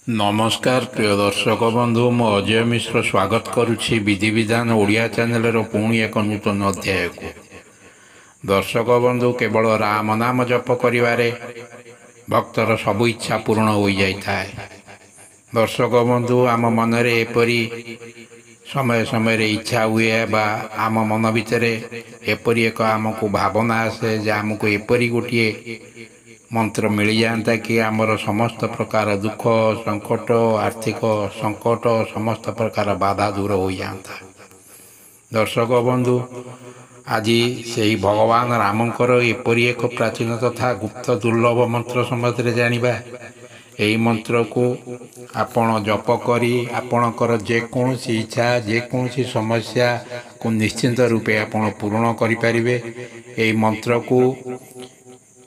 नमस्कार प्रिय दर्शक बंधु मु अजय मिश्र स्वागत करुछि विधि विधान ओडिया चैनल पुणी एक नूतन अध्याय को। दर्शक बंधु केवल राम नाम जप करिवारे भक्तर सबु इच्छा पूर्ण हो जाए। दर्शक बंधु आम मनरे एपरी समय समय इच्छा हुए बा आम मन भितर एपरी एक आमको भावना आसे जे आमको एपरी गोटे मंत्र मिल जाता कि आमर समस्त प्रकार दुख संकट आर्थिक संकट समस्त प्रकार बाधा दूर हो जाता। दर्शक बंधु आज से भगवान रामकर एपरी एक प्राचीन तथा गुप्त दुर्लभ मंत्र संबंध जानिबा। यही मंत्र को आपण जप करी आपणकर जेकोसी इच्छा जेकोसी समस्या को निश्चिंत रूपे आपण पूर्ण करिपारिबे। यही मंत्र को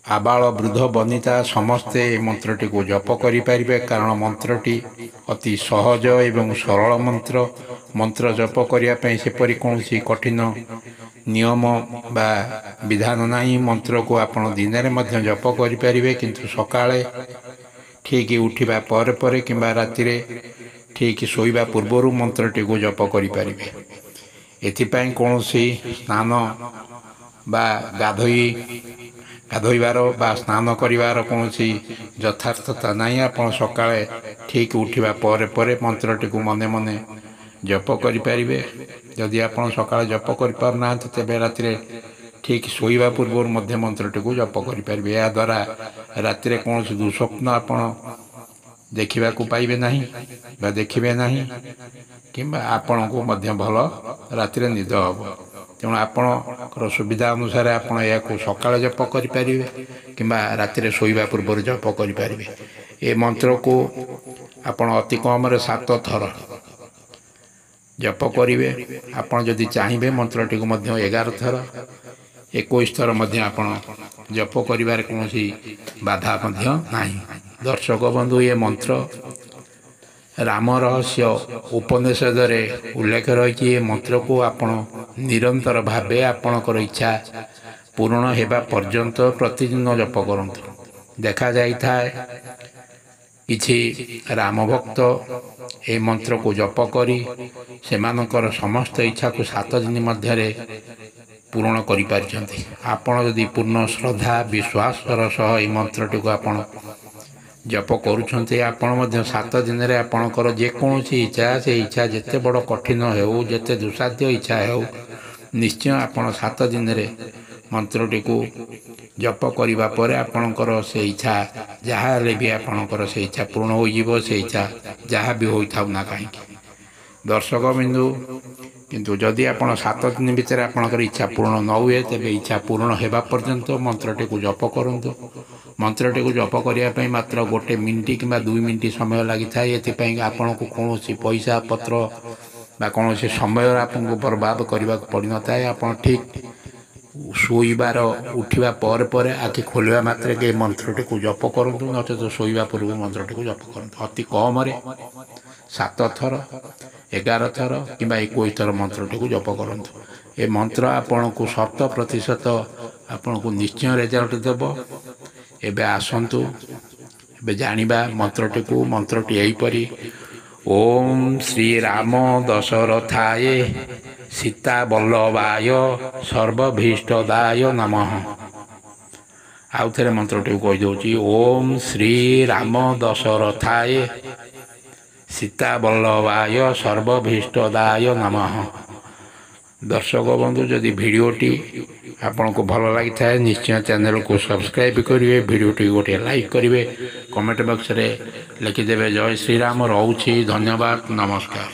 आबाल वृद्ध बनिता समस्ते मंत्रटी को जप करिपारिबे, कारण मंत्रटी अति सहज एवं सरल मंत्र। मंत्र जप करिया पई सेपरि कोनोसी कठिन नियम बा विधान नाही। मंत्र को आपण दिन रे मध्य जप करिपारिबे, किंतु सकाळे ठीक उठिबा पर पर किंबा राति रे ठीक सोइबा पूर्वरु मंत्रटी को जप करिपारिबे। एथिपाई कोनोसी स्नान बा गाधोइबार बा स्नान करिवार कोनोसी यथार्थता नहीं। आपण सकाळे ठीक उठिबा पर पर मंत्रटी को मने मने जप करिपारिबे। यदि आपण सकाळे जप करि पारना तेबे राति रे ठीक सोइबा पूर्व मध्य मंत्रटी को जप करिपारिबे। या द्वारा राति रे कोनोसी दुस्वप्न आपण देखिबा को पाइबे नाही बा देखिबे नाही, किंबा आपण को मध्य भल राति रे निद हबो। तेणु आपणकर सुविधा अनुसार आपण या सकाଳେ जप करिपारिबे किंबा राति रे सोइबा पूर्व जप करिपारिबे। ए मंत्र को आपण अति कम रे 7 थर जप करिवे। आपण जदि चाहिबे मंत्रटी को मध्य 11 थर 21 थर मध्य आपण जप करिवार कोनोसी बाधा मध्य नाही। दर्शक बंधु ये मंत्र राम रहस्य उपनिषद रे उल्लेख रही। ये मंत्र को आपण निरंतर भावे आपणकर इच्छा पूर्ण हेबा पर्यंत प्रतिदिन जप करंतु। देखा जाई थाए किछि राम भक्त ए मंत्र को जप करी सेमानकर समस्त इच्छा को 7 दिन मध्य पूर्ण करि पारिछन्ति। आपण यदि पूर्ण श्रद्धा विश्वास सह ए मंत्रटी को आपण जप करुछन्ते, आपण मध्य 7 दिन रे आपणकर जेकोसी इच्छा से इच्छा जेते बड़ कठिन हेउ जेते दुसाध्य इच्छा हेउ निश्चय आपण 7 दिन रे मंत्रटी को जप करिबा परे आपणकर से इच्छा जहाँ ले भी आपणकर से इच्छा पूर्ण हो जीवो। से इच्छा जहाँ भी होई थाउ ना काहे। दर्शक बिंदु किंतु जदि आपण 7 दिन भीतर आपणकर इच्छा पूर्ण न हुए तेबे इच्छा पूर्ण हेबा पर्यंत मंत्रटी को जप करंतु। मंत्रटी को जप करिया पई मात्र 1 मिनिट किंबा 2 मिनिट समय लागि थाए। एथिपई आपण को कोनोसी पैसा पत्र बा कोनोसी समय आपन को बर्बाद करबा पड़ी न थाए। आपण ठीक सोइबार उठिबा पर पर आखि खोलिबा मात्र के मंत्रटी को जप करंतु, नचेत तो सोइबा पूर्व मंत्रटी को जप करंतु। अति कम रे 7 थर 11 थर किंबा 21 थर मंत्रटी को जप करंतु। ए मंत्र आपण को 100% आपण को निश्चय रिजल्ट देबो। एबे आसंतु एबे जानिबा मंत्रटी को। मंत्रटी एही परी ओम श्री राम दशरथाय सीता वल्लभाय सर्वभीष्टदाय नमः। आउ थे मंत्रटी को कही दौची ओम श्री राम दशरथाय सीता वल्लभाय सर्वभीष्टदाय नमः। दर्शक बंधु जदि वीडियोटी आपन को भल लगी था निश्चय चैनल को सब्सक्राइब करेंगे, वीडियोटी गोटे लाइक करेंगे, कमेंट बॉक्स रे लिखिदेवे जय श्री राम। रहूछि धन्यवाद नमस्कार।